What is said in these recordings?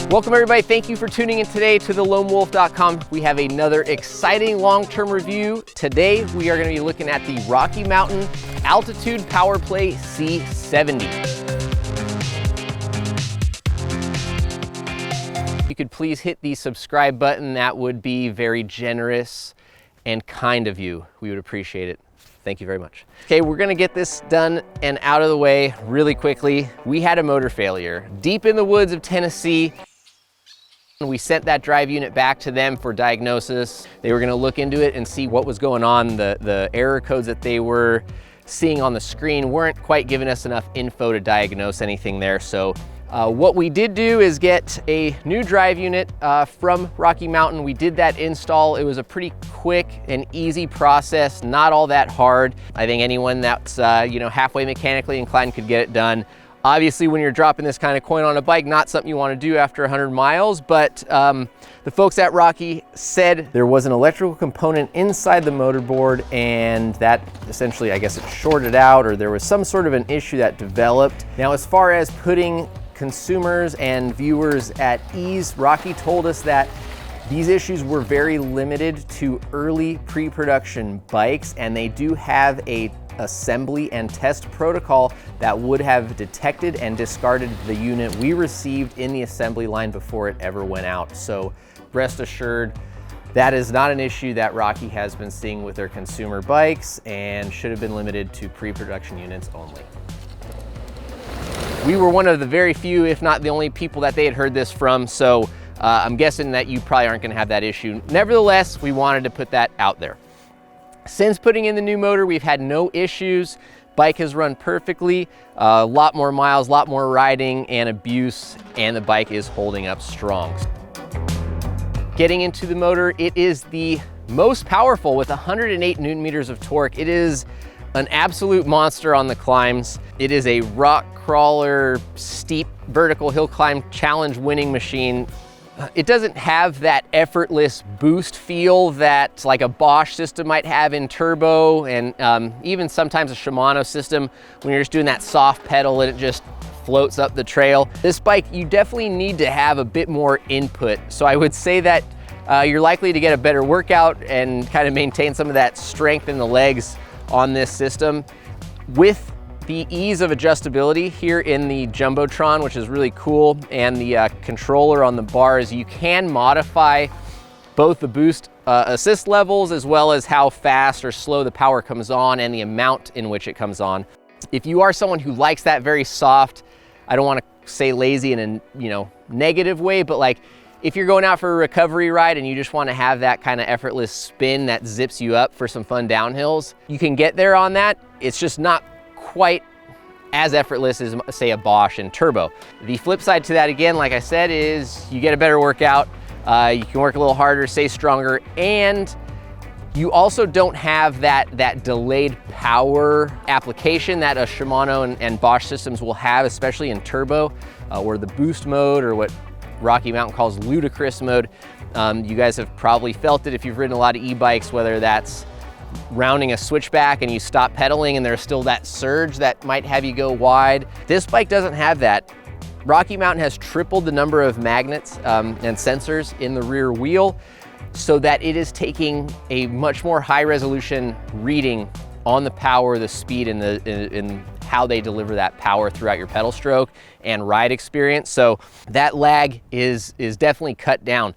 Welcome everybody, thank you for tuning in today to the loamwolf.com. We have another exciting long-term review. Today we are going to be looking at the Rocky Mountain Altitude Powerplay C70. If you could please hit the subscribe button, that would be very generous and kind of you. We would appreciate it. Thank you very much. Okay, we're gonna get this done and out of the way really quickly. We had a motor failure deep in the woods of Tennessee. We sent that drive unit back to them for diagnosis. They were gonna look into it and see what was going on. The error codes that they were seeing on the screen weren't quite giving us enough info to diagnose anything there. So what we did do is get a new drive unit from Rocky Mountain. We did that install. It was a pretty quick and easy process, not all that hard. I think anyone that's halfway mechanically inclined could get it done. Obviously, when you're dropping this kind of coin on a bike, not something you want to do after 100 miles, but the folks at Rocky said there was an electrical component inside the motorboard and that essentially, I guess it shorted out, or there was some sort of an issue that developed. Now, as far as putting consumers and viewers at ease, Rocky told us that these issues were very limited to early pre-production bikes, and they do have a assembly and test protocol that would have detected and discarded the unit we received in the assembly line before it ever went out. So rest assured, that is not an issue that Rocky has been seeing with their consumer bikes and should have been limited to pre-production units only. We were one of the very few, if not the only people that they had heard this from, so I'm guessing that you probably aren't gonna have that issue. Nevertheless, we wanted to put that out there. Since putting in the new motor, we've had no issues. Bike has run perfectly, a lot more miles, a lot more riding and abuse, and the bike is holding up strong. Getting into the motor, it is the most powerful with 108 Newton meters of torque. It is an absolute monster on the climbs. It is a rock crawler, steep vertical hill climb challenge winning machine. It doesn't have that effortless boost feel that like a Bosch system might have in turbo, and even sometimes a Shimano system when you're just doing that soft pedal and it just floats up the trail. This bike, you definitely need to have a bit more input. So I would say that you're likely to get a better workout and kind of maintain some of that strength in the legs on this system with the ease of adjustability here in the Jumbotron, which is really cool, and the controller on the bars. You can modify both the boost assist levels as well as how fast or slow the power comes on and the amount in which it comes on. If you are someone who likes that very soft, I don't want to say lazy in a negative way, but like if you're going out for a recovery ride and you just want to have that kind of effortless spin that zips you up for some fun downhills, you can get there on that. It's just not quite as effortless as, say, a Bosch and turbo. The flip side to that, again, like I said, is you get a better workout, you can work a little harder, stay stronger, and you also don't have that delayed power application that a Shimano and Bosch systems will have, especially in turbo, or the boost mode, or what Rocky Mountain calls ludicrous mode. You guys have probably felt it if you've ridden a lot of e-bikes, whether that's rounding a switchback and you stop pedaling and there's still that surge that might have you go wide. This bike doesn't have that. Rocky Mountain has tripled the number of magnets and sensors in the rear wheel so that it is taking a much more high resolution reading on the power, the speed, and in how they deliver that power throughout your pedal stroke and ride experience. So that lag is definitely cut down.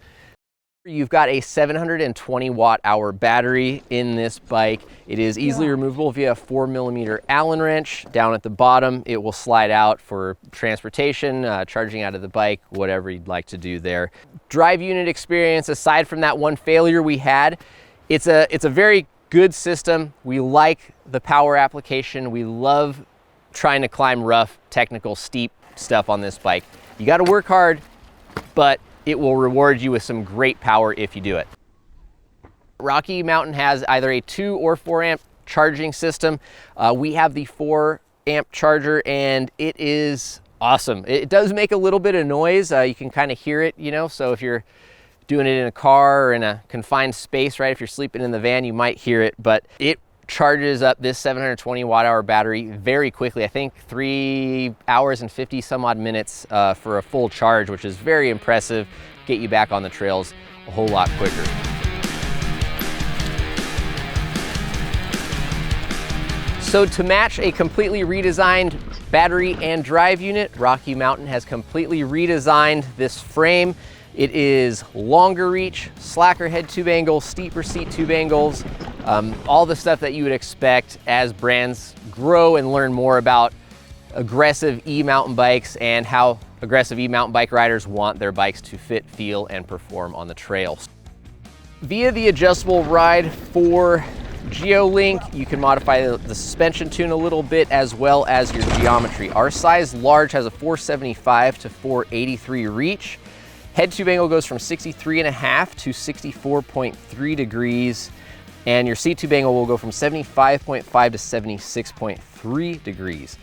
You've got a 720 watt-hour battery in this bike. It is easily removable via a 4mm Allen wrench. Down at the bottom, it will slide out for transportation, charging out of the bike, whatever you'd like to do there. Drive unit experience, aside from that one failure we had, it's a very good system. We like the power application. We love trying to climb rough, technical, steep stuff on this bike. You got to work hard, but it will reward you with some great power if you do it. Rocky Mountain has either a 2 or 4 amp charging system. We have the 4 amp charger and it is awesome. It does make a little bit of noise. You can kind of hear it, so if you're doing it in a car or in a confined space, right? If you're sleeping in the van, you might hear it, but it charges up this 720 watt-hour battery very quickly. I think 3 hours and 50 some odd minutes for a full charge, which is very impressive. Get you back on the trails a whole lot quicker. So to match a completely redesigned battery and drive unit, Rocky Mountain has completely redesigned this frame. It is longer reach, slacker head tube angle, steeper seat tube angles, all the stuff that you would expect as brands grow and learn more about aggressive e-mountain bikes and how aggressive e-mountain bike riders want their bikes to fit, feel, and perform on the trails. Via the adjustable ride for GeoLink, you can modify the suspension tune a little bit as well as your geometry. Our size large has a 475 to 483 reach. Head tube angle goes from 63.5 to 64.3 degrees, and your seat tube angle will go from 75.5 to 76.3 degrees.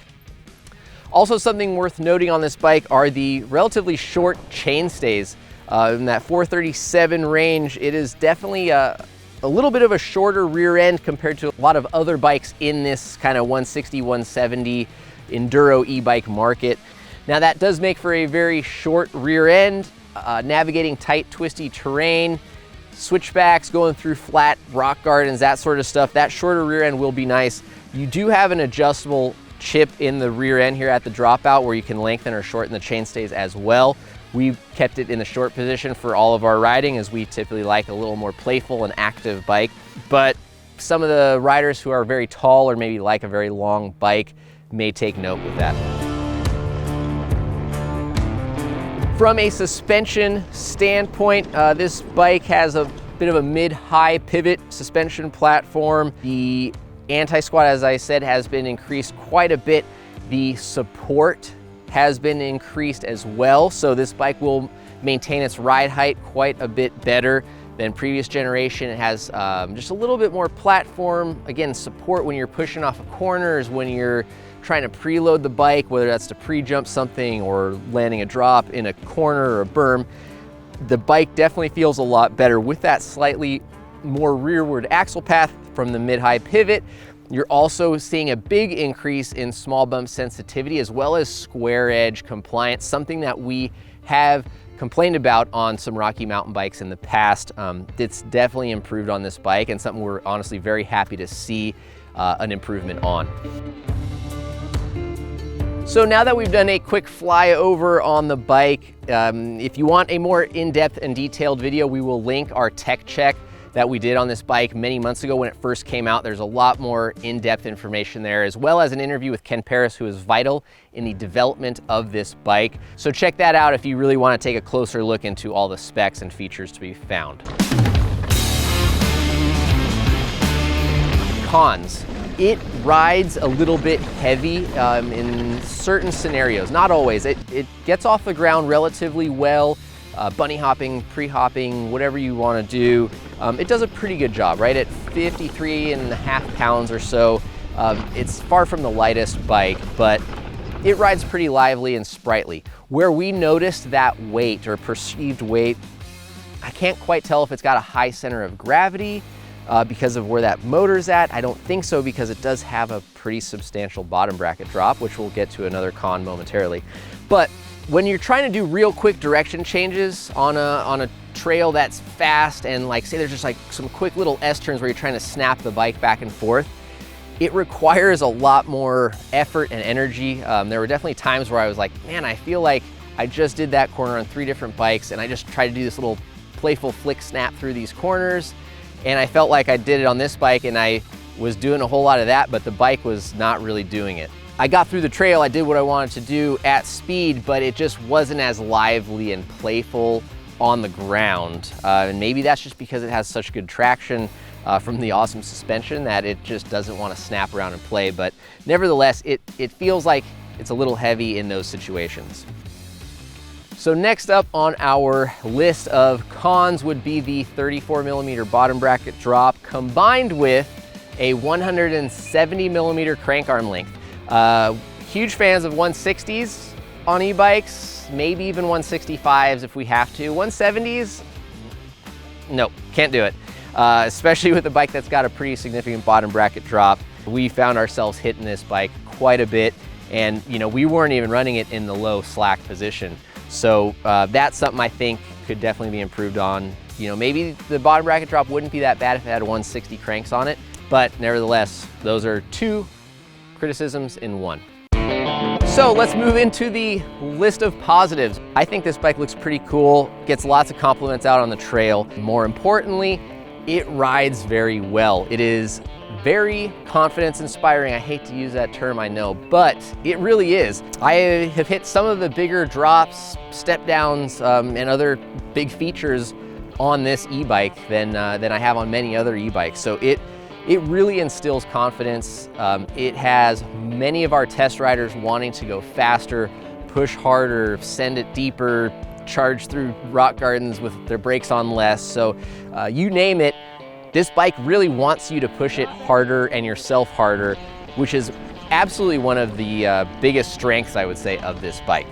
Also, something worth noting on this bike are the relatively short chainstays. In that 437 range, it is definitely a little bit of a shorter rear end compared to a lot of other bikes in this kind of 160, 170 enduro e-bike market. Now that does make for a very short rear end, navigating tight, twisty terrain, switchbacks, going through flat rock gardens, that sort of stuff. That shorter rear end will be nice. You do have an adjustable chip in the rear end here at the dropout where you can lengthen or shorten the chainstays as well. We've kept it in the short position for all of our riding, as we typically like a little more playful and active bike. But some of the riders who are very tall or maybe like a very long bike may take note with that. From a suspension standpoint, this bike has a bit of a mid-high pivot suspension platform. The anti-squat, as I said, has been increased quite a bit. The support has been increased as well, so this bike will maintain its ride height quite a bit better than previous generation. It has just a little bit more platform, again, support when you're pushing off of corners, when you're trying to preload the bike, whether that's to pre-jump something or landing a drop in a corner or a berm. The bike definitely feels a lot better with that slightly more rearward axle path from the mid-high pivot. You're also seeing a big increase in small bump sensitivity as well as square edge compliance, something that we have complained about on some Rocky Mountain bikes in the past. It's definitely improved on this bike and something we're honestly very happy to see an improvement on. So now that we've done a quick flyover on the bike, if you want a more in-depth and detailed video, we will link our tech check that we did on this bike many months ago when it first came out. There's a lot more in-depth information there, as well as an interview with Ken Paris, who is vital in the development of this bike. So check that out if you really want to take a closer look into all the specs and features to be found. Cons. It rides a little bit heavy in certain scenarios, not always. It gets off the ground relatively well. Bunny hopping, pre-hopping, whatever you want to do. It does a pretty good job, right? At 53.5 pounds or so, it's far from the lightest bike, but it rides pretty lively and sprightly. Where we noticed that weight or perceived weight, I can't quite tell if it's got a high center of gravity because of where that motor's at. I don't think so, because it does have a pretty substantial bottom bracket drop, which we'll get to another con momentarily. But when you're trying to do real quick direction changes on a trail that's fast, and like say there's just like some quick little S-turns where you're trying to snap the bike back and forth, it requires a lot more effort and energy. There were definitely times where I was like, man, I feel like I just did that corner on 3 different bikes and I just tried to do this little playful flick snap through these corners, and I felt like I did it on this bike and I was doing a whole lot of that, but the bike was not really doing it. I got through the trail, I did what I wanted to do at speed, but it just wasn't as lively and playful on the ground. And maybe that's just because it has such good traction from the awesome suspension that it just doesn't want to snap around and play. But nevertheless, it feels like it's a little heavy in those situations. So next up on our list of cons would be the 34mm bottom bracket drop combined with a 170mm crank arm length. Huge fans of 160s on e-bikes, maybe even 165s if we have to. 170s, no, can't do it. especially with a bike that's got a pretty significant bottom bracket drop. We found ourselves hitting this bike quite a bit, and we weren't even running it in the low slack position. So that's something I think could definitely be improved on. Maybe the bottom bracket drop wouldn't be that bad if it had 160 cranks on it, but nevertheless, those are 2 criticisms in 1. So let's move into the list of positives. I think this bike looks pretty cool, gets lots of compliments out on the trail. More importantly, it rides very well. It is very confidence inspiring. I hate to use that term, I know, but it really is. I have hit some of the bigger drops, step downs, and other big features on this e-bike than I have on many other e-bikes. So it really instills confidence. It has many of our test riders wanting to go faster, push harder, send it deeper, charge through rock gardens with their brakes on less. So you name it, this bike really wants you to push it harder and yourself harder, which is absolutely one of the biggest strengths, I would say, of this bike.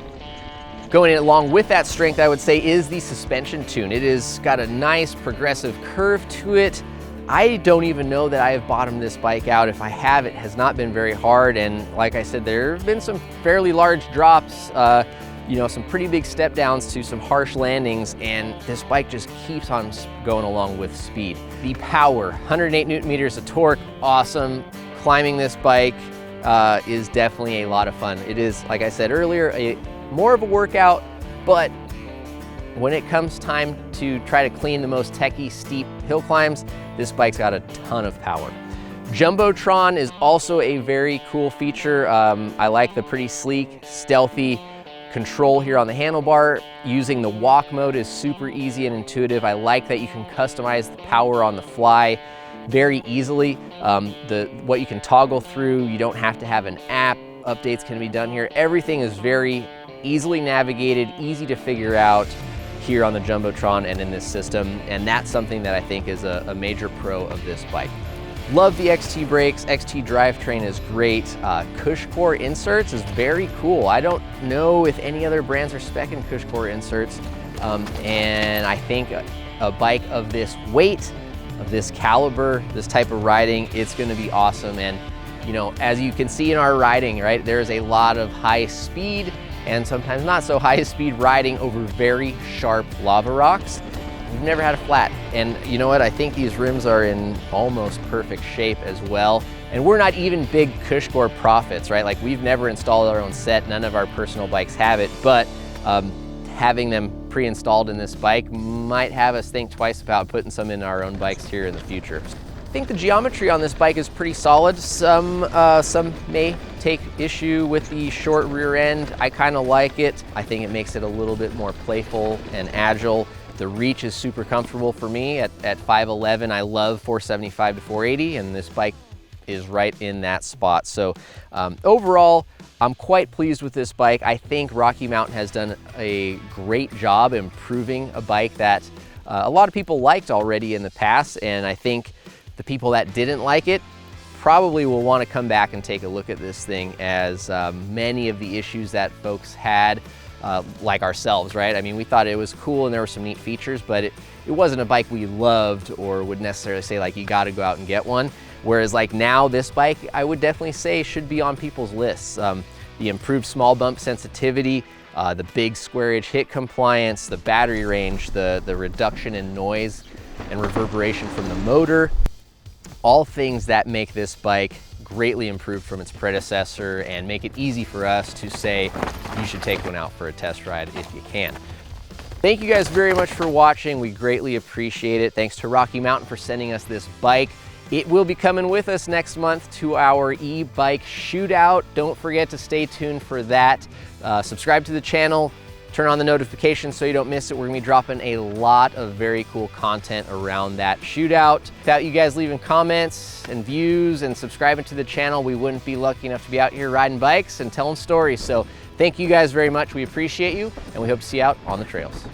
Going along with that strength, I would say, is the suspension tune. It has got a nice progressive curve to it. I don't even know that I have bottomed this bike out. If I have, it has not been very hard. And like I said, there have been some fairly large drops, some pretty big step downs to some harsh landings, and this bike just keeps on going along with speed. The power, 108 Newton meters of torque, awesome. Climbing this bike is definitely a lot of fun. It is, like I said earlier, more of a workout, but when it comes time to try to clean the most techie, steep hill climbs, this bike's got a ton of power. Jumbotron is also a very cool feature. I like the pretty sleek, stealthy control here on the handlebar. Using the walk mode is super easy and intuitive. I like that you can customize the power on the fly very easily. What you can toggle through, you don't have to have an app. Updates can be done here. Everything is very easily navigated, easy to figure out here on the Jumbotron and in this system, and that's something that I think is a major pro of this bike. Love the XT brakes, XT drivetrain is great. Cushcore inserts is very cool. I don't know if any other brands are speccing Cushcore inserts, and I think a bike of this weight, of this caliber, this type of riding, it's gonna be awesome. And as you can see in our riding, right, there's a lot of high speed and sometimes not so high speed riding over very sharp lava rocks. We've never had a flat. And you know what? I think these rims are in almost perfect shape as well. And we're not even big Cushcore prophets, right? Like, we've never installed our own set. None of our personal bikes have it, but having them pre-installed in this bike might have us think twice about putting some in our own bikes here in the future. I think the geometry on this bike is pretty solid. Some may take issue with the short rear end. I kind of like it. I think it makes it a little bit more playful and agile. The reach is super comfortable for me at 5'11". I love 475 to 480, and this bike is right in that spot. So overall, I'm quite pleased with this bike. I think Rocky Mountain has done a great job improving a bike that a lot of people liked already in the past, and I think the people that didn't like it probably will want to come back and take a look at this thing, as many of the issues that folks had, like ourselves, right? I mean, we thought it was cool and there were some neat features, but it wasn't a bike we loved or would necessarily say like, you got to go out and get one. Whereas like now, this bike, I would definitely say should be on people's lists. The improved small bump sensitivity, the big square edge hit compliance, the battery range, the reduction in noise and reverberation from the motor, all things that make this bike greatly improved from its predecessor and make it easy for us to say you should take one out for a test ride if you can. Thank you guys very much for watching. We greatly appreciate it. Thanks to Rocky Mountain for sending us this bike. It will be coming with us next month to our e-bike shootout. Don't forget to stay tuned for that. Subscribe to the channel. Turn on the notifications so you don't miss it. We're gonna be dropping a lot of very cool content around that shootout. Without you guys leaving comments and views and subscribing to the channel, we wouldn't be lucky enough to be out here riding bikes and telling stories. So thank you guys very much. We appreciate you, and we hope to see you out on the trails.